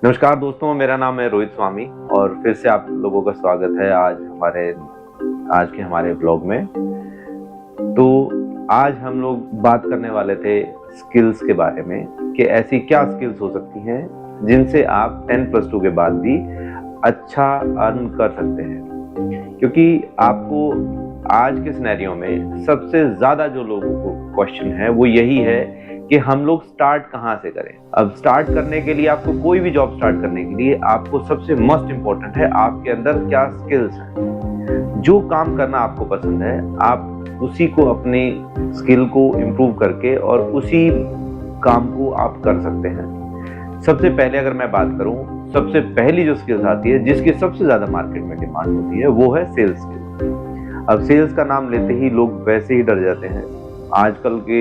नमस्कार दोस्तों, मेरा नाम है रोहित स्वामी और फिर से आप लोगों का स्वागत है आज के हमारे ब्लॉग में। तो आज हम लोग बात करने वाले थे स्किल्स के बारे में कि ऐसी क्या स्किल्स हो सकती हैं जिनसे आप 10+2 के बाद भी अच्छा अर्न कर सकते हैं। क्योंकि आपको आज के सिनेरियो में सबसे ज़्यादा जो लोगों को क्वेश्चन है वो यही है कि हम लोग स्टार्ट कहाँ से करें। अब स्टार्ट करने के लिए आपको कोई भी जॉब स्टार्ट करने के लिए आपको सबसे मस्ट इम्पोर्टेंट है आपके अंदर क्या स्किल्स हैं। जो काम करना आपको पसंद है आप उसी को अपनी स्किल को इम्प्रूव करके और उसी काम को आप कर सकते हैं। सबसे पहले अगर मैं बात करूं, सबसे पहली जो स्किल्स आती है जिसकी सबसे ज़्यादा मार्केट में डिमांड होती है वो है सेल्स स्किल। अब सेल्स का नाम लेते ही लोग वैसे ही डर जाते हैं। आजकल के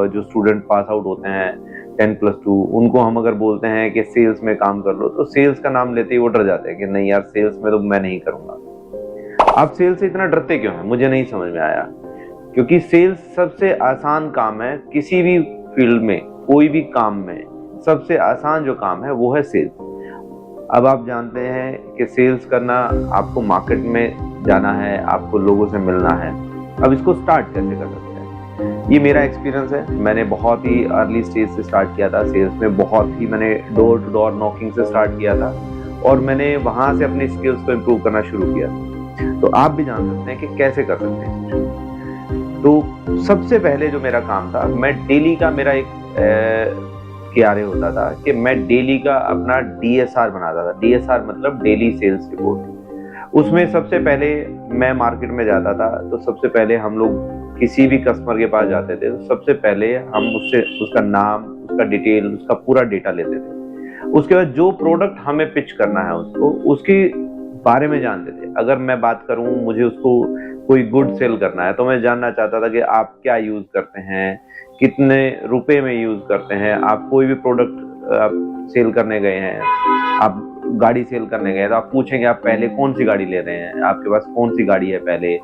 जो स्टूडेंट पास आउट होते हैं 10+2, उनको हम अगर बोलते हैं कि सेल्स में काम कर लो तो सेल्स का नाम लेते ही वो डर जाते हैं कि नहीं यार, सेल्स में तो मैं नहीं करूँगा। आप सेल्स से इतना डरते क्यों हैं, मुझे नहीं समझ में आया। क्योंकि सेल्स सबसे आसान काम है किसी भी फील्ड में, कोई भी काम में सबसे आसान जो काम है वो है सेल्स। अब आप जानते हैं कि सेल्स करना, आपको मार्केट में जाना है, आपको लोगों से मिलना है। अब इसको स्टार्ट कैसे कर सकते हैं, ये मेरा एक्सपीरियंस है। मैंने बहुत ही अर्ली स्टेज से स्टार्ट किया था सेल्स में, बहुत ही मैंने डोर टू डोर नॉकिंग से स्टार्ट किया था और मैंने वहाँ से अपनी स्किल्स को इम्प्रूव करना शुरू किया। तो आप भी जान सकते हैं कि कैसे कर सकते हैं। तो सबसे पहले जो मेरा काम था, मैं डेली का मेरा एक KRA होता था कि मैं डेली का अपना DSR बनाता था। DSR मतलब डेली सेल्स रिपोर्ट। उसमें सबसे पहले मैं मार्केट में जाता था तो सबसे पहले हम लोग किसी भी कस्टमर के पास जाते थे तो सबसे पहले हम उससे उसका नाम, उसका डिटेल, उसका पूरा डेटा लेते थे। उसके बाद जो प्रोडक्ट हमें पिच करना है उसको, उसके बारे में जानते थे। अगर मैं बात करूं, मुझे उसको कोई गुड सेल करना है तो मैं जानना चाहता था कि आप क्या यूज करते हैं, कितने रुपए में यूज करते हैं। आप कोई भी प्रोडक्ट आप सेल करने गए हैं, आप गाड़ी सेल करने गए तो आप पूछेंगे आप पहले कौन सी गाड़ी ले रहे हैं, आपके पास कौन सी गाड़ी है, पहले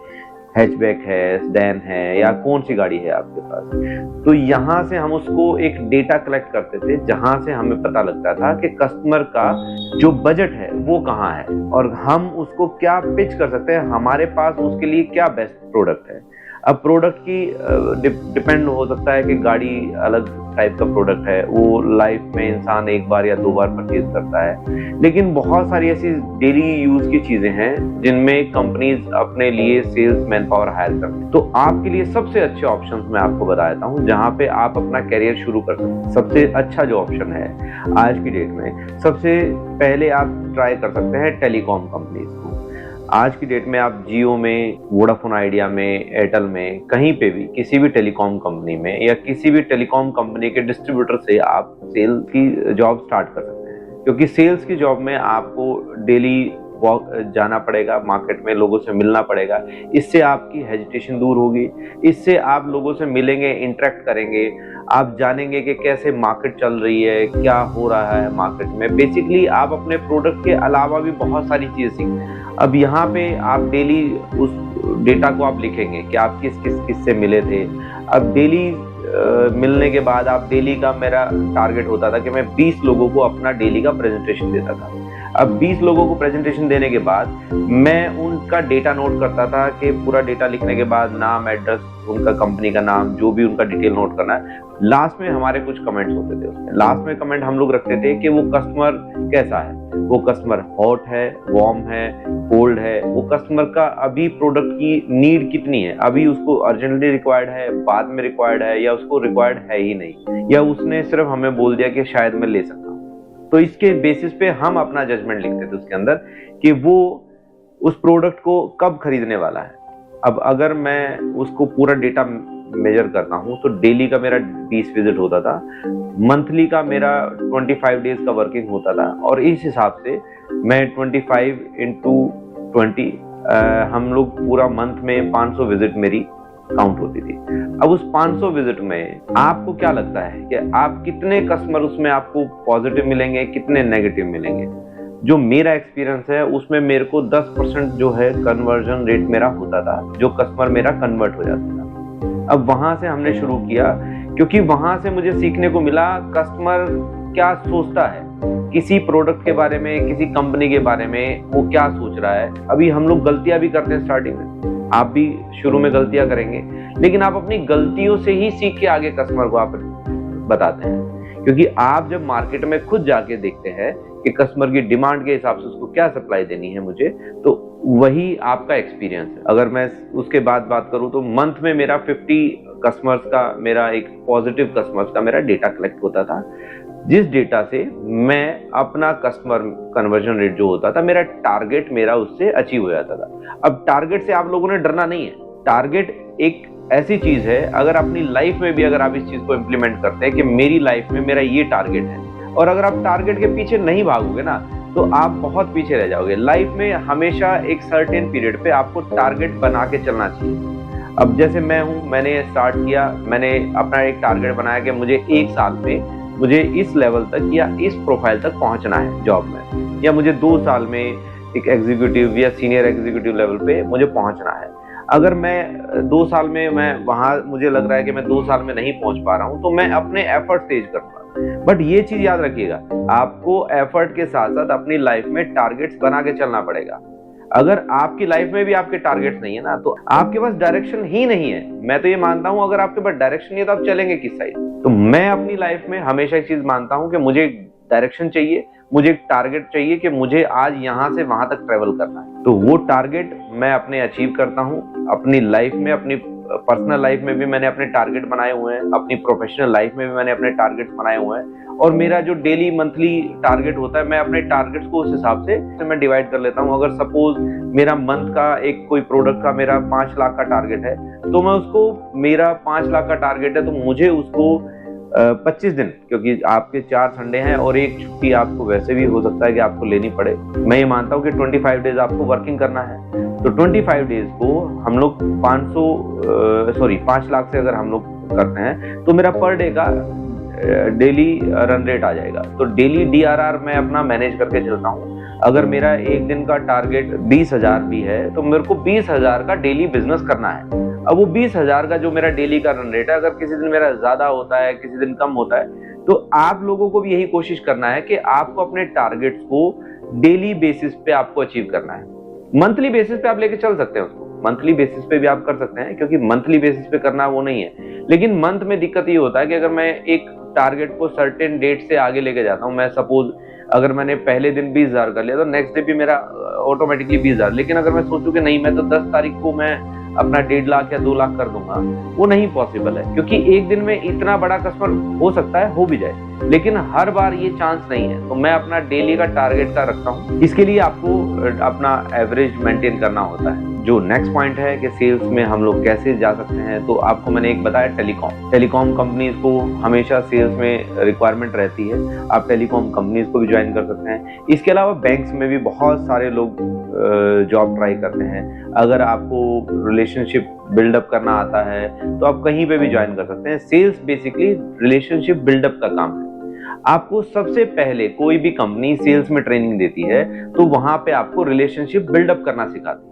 हैचबैक है, सेडान है या कौन सी गाड़ी है आपके पास। तो यहाँ से हम उसको एक डेटा कलेक्ट करते थे जहाँ से हमें पता लगता था कि कस्टमर का जो बजट है वो कहाँ है और हम उसको क्या पिच कर सकते हैं, हमारे पास उसके लिए क्या बेस्ट प्रोडक्ट है। अब प्रोडक्ट की डिपेंड हो सकता है कि गाड़ी अलग टाइप का प्रोडक्ट है, वो लाइफ में इंसान एक बार या 2 बार परचेज करता है। लेकिन बहुत सारी ऐसी डेली यूज की चीजें हैं जिनमें कंपनीज अपने लिए सेल्स मैन पावर हायर करते हैं। तो आपके लिए सबसे अच्छे ऑप्शंस मैं आपको बताता हूँ जहाँ पे आप अपना करियर शुरू कर सकते हैं। सबसे अच्छा जो ऑप्शन है आज की डेट में, सबसे पहले आप ट्राई कर सकते हैं टेलीकॉम कंपनीज को। आज की डेट में आप जियो में, वोडाफोन आइडिया में, एयरटेल में, कहीं पे भी किसी भी टेलीकॉम कंपनी में या किसी भी टेलीकॉम कंपनी के डिस्ट्रीब्यूटर से आप सेल की जॉब स्टार्ट कर सकते हैं। क्योंकि सेल्स की जॉब में आपको डेली वॉक जाना पड़ेगा, मार्केट में लोगों से मिलना पड़ेगा। इससे आपकी हेजिटेशन दूर होगी, इससे आप लोगों से मिलेंगे, इंटरेक्ट करेंगे, आप जानेंगे कि कैसे मार्केट चल रही है, क्या हो रहा है मार्केट में। बेसिकली आप अपने प्रोडक्ट के अलावा भी बहुत सारी चीज़ें सीखेंगे। अब यहाँ पे आप डेली उस डेटा को आप लिखेंगे कि आप किस से मिले थे। अब डेली मिलने के बाद आप डेली का, मेरा टारगेट होता था कि मैं 20 लोगों को अपना डेली का प्रेजेंटेशन देता था। अब 20 लोगों को प्रेजेंटेशन देने के बाद मैं उनका डेटा नोट करता था कि पूरा डेटा लिखने के बाद नाम, एड्रेस, उनका कंपनी का नाम, जो भी उनका डिटेल नोट करना है। लास्ट में हमारे कुछ कमेंट्स होते थे उसमें। लास्ट में कमेंट हम लोग रखते थे कि वो कस्टमर कैसा है, वो कस्टमर हॉट है, वार्म है, कोल्ड है, वो कस्टमर का अभी प्रोडक्ट की नीड कितनी है, अभी उसको अर्जेंटली रिक्वायर्ड है, बाद में रिक्वायर्ड है या उसको रिक्वायर्ड है ही नहीं, या उसने सिर्फ हमें बोल दिया कि शायद मैं ले सकता हूँ। तो इसके बेसिस पे हम अपना जजमेंट लिखते थे उसके अंदर कि वो उस प्रोडक्ट को कब खरीदने वाला है। अब अगर मैं उसको पूरा डेटा मेजर करता हूँ तो डेली का मेरा 20 विजिट होता था, मंथली का मेरा 25 डेज का वर्किंग होता था और इस हिसाब से मैं 25 into 20 हम लोग पूरा मंथ में 500 विजिट मेरी काउंट होती थी। अब उस 500 विजिट में आपको क्या लगता है कि आप कितने कस्टमर उसमें आपको पॉजिटिव मिलेंगे, कितने नेगेटिव मिलेंगे? जो मेरा एक्सपीरियंस है उसमें मेरे को 10% जो है कन्वर्जन रेट मेरा होता था, जो कस्टमर मेरा कन्वर्ट हो जाता था। अब वहां से हमने शुरू किया क्योंकि वहां से मुझे सीखने को मिला कस्टमर क्या सोचता है, किसी प्रोडक्ट के बारे में, किसी कंपनी के बारे में वो क्या सोच रहा है। अभी हम लोग गलतियां भी करते हैं स्टार्टिंग में, आप भी शुरू में गलतियां करेंगे, लेकिन आप अपनी गलतियों से ही सीख के आगे कस्टमर को आप बताते हैं। क्योंकि आप जब मार्केट में खुद जाके देखते हैं कि कस्टमर की डिमांड के हिसाब से उसको क्या सप्लाई देनी है मुझे, तो वही आपका एक्सपीरियंस है। अगर मैं उसके बाद बात करूं तो मंथ में मेरा 50 कस्टमर्स का, मेरा एक पॉजिटिव कस्टमर्स का मेरा डेटा कलेक्ट होता था, जिस डेटा से मैं अपना कस्टमर कन्वर्जन रेट जो होता था, मेरा टारगेट मेरा उससे अचीव हो जाता था। अब टारगेट से आप लोगों ने डरना नहीं है। टारगेट एक ऐसी चीज है, अगर अपनी लाइफ में भी अगर आप इस चीज को इम्प्लीमेंट करते हैं कि मेरी लाइफ में मेरा ये टारगेट है, और अगर आप टारगेट के पीछे नहीं भागोगे ना, तो आप बहुत पीछे रह जाओगे। लाइफ में हमेशा एक सर्टेन पीरियड पे आपको टारगेट बना के चलना चाहिए। अब जैसे मैं हूँ, मैंने स्टार्ट किया, मैंने अपना एक टारगेट बनाया कि मुझे 1 साल में मुझे इस लेवल तक या इस प्रोफाइल तक पहुंचना है जॉब में, या मुझे 2 साल में एक एग्जीक्यूटिव या सीनियर एग्जीक्यूटिव लेवल पे मुझे पहुंचना है। अगर मैं 2 साल में मैं वहां, मुझे लग रहा है कि मैं 2 साल में नहीं पहुंच पा रहा हूं, तो मैं अपने एफर्ट तेज करूंगा। बट ये चीज याद रखिएगा, आपको एफर्ट के साथ साथ अपनी लाइफ में टारगेट्स बना के चलना पड़ेगा। अगर आपकी लाइफ में भी आपके टारगेट्स नहीं है ना, तो आपके पास डायरेक्शन ही नहीं है। मैं तो ये मानता हूं, अगर आपके पास डायरेक्शन नहीं है तो आप चलेंगे किस साइड। तो मैं अपनी लाइफ में हमेशा एक चीज मानता हूं कि मुझे डायरेक्शन चाहिए, मुझे एक टारगेट चाहिए कि मुझे आज यहां से वहां तक ट्रेवल करना है। तो वो टारगेट मैं अपने अचीव करता हूं अपनी लाइफ में। अपनी पर्सनल लाइफ में भी मैंने अपने टारगेट बनाए हुए हैं, अपनी प्रोफेशनल लाइफ में भी मैंने अपने टारगेट्स बनाए हुए हैं। और मेरा जो डेली मंथली टारगेट होता है, मैं अपने टारगेट्स को उस हिसाब से मैं डिवाइड कर लेता हूं। अगर सपोज मेरा मंथ का एक कोई प्रोडक्ट का मेरा 5 लाख का टारगेट है, तो मैं उसको, मेरा 5 लाख का टारगेट है, तो मुझे उसको 25 दिन, क्योंकि आपके 4 संडे हैं और एक छुट्टी आपको वैसे भी हो सकता है कि आपको लेनी पड़े। मैं ये मानता हूँ कि 25 डेज आपको वर्किंग करना है। तो 25 डेज को हम लोग 5 लाख से अगर हम लोग करते हैं, तो मेरा पर डे का डेली रन रेट आ जाएगा। तो डेली DRR मैं अपना मैनेज करके चलता हूँ। अगर मेरा एक दिन का टारगेट 20,000 भी है, तो मेरे को 20,000 का डेली बिजनेस करना है। अब वो 20,000 का जो मेरा डेली का रन रेट है, अगर किसी दिन मेरा ज्यादा होता है, किसी दिन कम होता है, तो आप लोगों को भी यही कोशिश करना है कि आपको अपने टारगेट्स को डेली बेसिस पे आपको अचीव करना है। मंथली बेसिस पे आप लेके चल सकते हैं उसको, मंथली बेसिस पे भी आप कर सकते हैं, क्योंकि मंथली बेसिस पे करना वो नहीं है। लेकिन मंथ में दिक्कत ये होता है कि अगर मैं एक टारगेट को सर्टेन डेट से आगे लेके जाता हूँ, मैं सपोज अगर मैंने पहले दिन 20,000 कर लिया, तो नेक्स्ट डे भी मेरा ऑटोमेटिकली 20,000। लेकिन अगर मैं सोचूं कि नहीं, मैं तो 10 तारीख को मैं अपना 1.5 लाख या 2 लाख कर दूंगा, वो नहीं पॉसिबल है। क्योंकि एक दिन में इतना बड़ा कस्टमर हो सकता है, हो भी जाए, लेकिन हर बार ये चांस नहीं है। तो मैं अपना डेली का टारगेट का रखता हूँ। इसके लिए आपको अपना एवरेज मेंटेन करना होता है। जो नेक्स्ट पॉइंट है कि सेल्स में हम लोग कैसे जा सकते हैं, तो आपको मैंने एक बताया, टेलीकॉम कंपनीज को हमेशा सेल्स में रिक्वायरमेंट रहती है। आप टेलीकॉम कंपनीज को भी ज्वाइन कर सकते हैं। इसके अलावा बैंक्स में भी बहुत सारे लोग जॉब ट्राई करते हैं। अगर आपको रिलेशनशिप बिल्डअप करना आता है, तो आप कहीं पे भी ज्वाइन कर सकते हैं। सेल्स बेसिकली रिलेशनशिप बिल्डअप का काम है। आपको सबसे पहले कोई भी कंपनी सेल्स में ट्रेनिंग देती है, तो वहां पे आपको रिलेशनशिप बिल्डअप करना सिखाती है।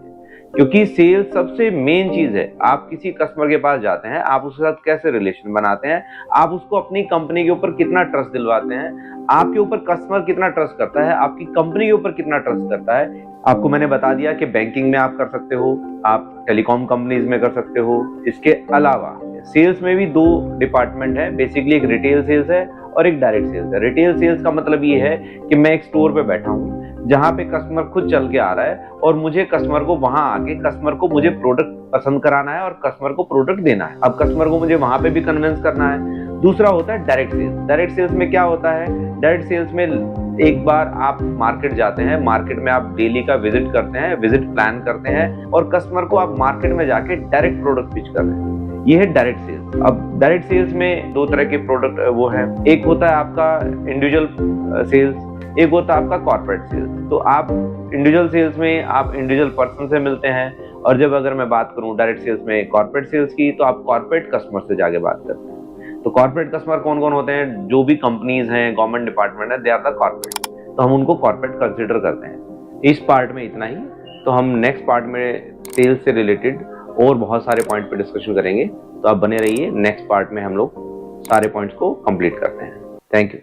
क्योंकि सेल्स सबसे मेन चीज है। आप किसी कस्टमर के पास जाते हैं, आप उसके साथ कैसे रिलेशन बनाते हैं, आप उसको अपनी कंपनी के ऊपर कितना ट्रस्ट दिलवाते हैं, आपके ऊपर कस्टमर कितना ट्रस्ट करता है, आपकी कंपनी के ऊपर कितना ट्रस्ट करता है। आपको मैंने बता दिया कि बैंकिंग में आप कर सकते हो, आप टेलीकॉम कंपनीज में कर सकते हो। इसके अलावा सेल्स में भी 2 डिपार्टमेंट है, बेसिकली एक रिटेल सेल्स है और एक डायरेक्ट सेल्स है। रिटेल सेल्स का मतलब ये है कि मैं एक स्टोर पे बैठा हूँ, जहां पे कस्टमर खुद चल के आ रहा है, और मुझे कस्टमर को वहां आके कस्टमर को मुझे प्रोडक्ट पसंद कराना है और कस्टमर को प्रोडक्ट देना है। अब कस्टमर को मुझे वहां पे भी कन्विंस करना है। दूसरा होता है डायरेक्ट सेल्स। डायरेक्ट सेल्स में क्या होता है, डायरेक्ट सेल्स में एक बार आप मार्केट जाते हैं, मार्केट में आप डेली का विजिट करते हैं, विजिट प्लान करते हैं, और कस्टमर को आप मार्केट में जाके डायरेक्ट प्रोडक्ट पिच कर रहे हैं। ये है डायरेक्ट सेल्स। अब डायरेक्ट सेल्स में 2 तरह के प्रोडक्ट वो है, एक होता है आपका इंडिविजुअल सेल्स, एक होता है आपका कॉर्पोरेट सेल्स। तो आप इंडिविजुअल सेल्स में आप इंडिविजुअल पर्सन से मिलते हैं, और जब अगर मैं बात करूं डायरेक्ट सेल्स में कॉर्पोरेट सेल्स की, तो आप कॉर्पोरेट कस्टमर से जाके बात करते हैं। तो कॉर्पोरेट कस्टमर कौन कौन होते हैं, जो भी कंपनीज हैं, गवर्नमेंट डिपार्टमेंट है, दे आर द कॉर्पोरेट। तो हम उनको कॉर्पोरेट कंसिडर करते हैं। इस पार्ट में इतना ही। तो हम नेक्स्ट पार्ट में सेल्स से रिलेटेड और बहुत सारे पॉइंट पे डिस्कशन करेंगे। तो आप बने रहिए, नेक्स्ट पार्ट में हम लोग सारे पॉइंट्स को कंप्लीट करते हैं। Thank you.